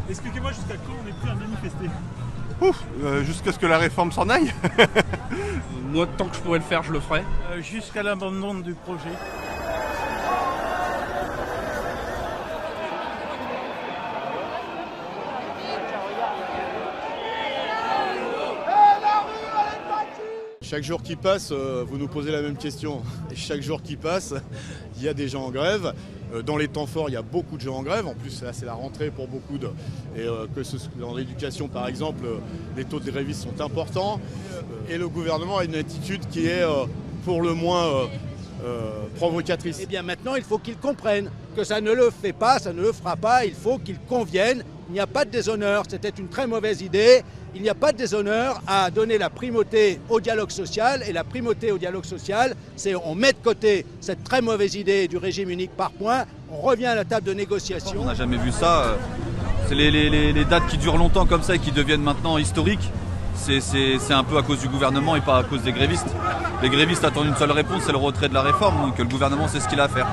Expliquez-moi jusqu'à quand on n'est plus à manifester. Jusqu'à ce que la réforme s'en aille. Moi, tant que je pourrais le faire, je le ferai. Jusqu'à l'abandon du projet. Chaque jour qui passe, vous nous posez la même question. Et chaque jour qui passe, il y a des gens en grève. Dans les temps forts, il y a beaucoup de gens en grève. En plus, là, c'est la rentrée pour beaucoup de... Et dans l'éducation, par exemple, les taux de grévistes sont importants. Et le gouvernement a une attitude qui est pour le moins provocatrice. Eh bien maintenant, il faut qu'ils comprennent que ça ne le fait pas, ça ne le fera pas. Il faut qu'ils conviennent. Il n'y a pas de déshonneur. C'était une très mauvaise idée. Il n'y a pas de déshonneur à donner la primauté au dialogue social. Et la primauté au dialogue social, c'est on met de côté cette très mauvaise idée du régime unique par points. On revient à la table de négociation. On n'a jamais vu ça. C'est les dates qui durent longtemps comme ça et qui deviennent maintenant historiques. C'est un peu à cause du gouvernement et pas à cause des grévistes. Les grévistes attendent une seule réponse, c'est le retrait de la réforme. Donc le gouvernement sait ce qu'il a à faire.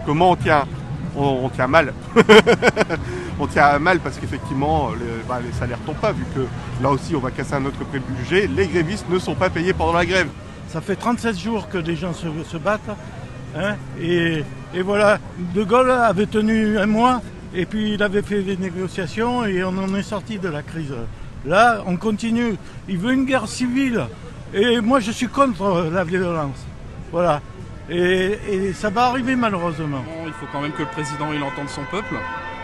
Comment on tient? On tient mal. On tient mal parce qu'effectivement, les salaires ne tombent pas, vu que là aussi, on va casser un autre préjugé. Les grévistes ne sont pas payés pendant la grève. Ça fait 37 jours que des gens se battent. Hein, et voilà, De Gaulle avait tenu un mois et puis il avait fait des négociations et on en est sorti de la crise. Là, on continue. Il veut une guerre civile. Et moi, je suis contre la violence. Voilà. Et ça va arriver malheureusement. Il faut quand même que le président il entende son peuple,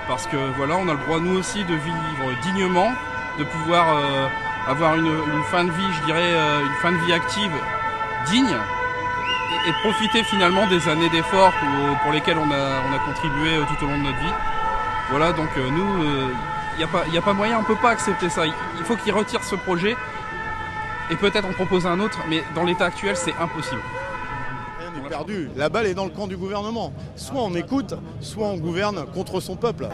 parce que voilà, on a le droit nous aussi de vivre dignement, de pouvoir avoir une fin de vie, je dirais, une fin de vie active, digne, et de profiter finalement des années d'efforts pour lesquelles on a contribué tout au long de notre vie. Voilà, donc nous, il n'y a pas moyen, on ne peut pas accepter ça. Il faut qu'il retire ce projet et peut-être en proposer un autre, mais dans l'état actuel, c'est impossible. On est perdu. La balle est dans le camp du gouvernement. Soit on écoute, soit on gouverne contre son peuple.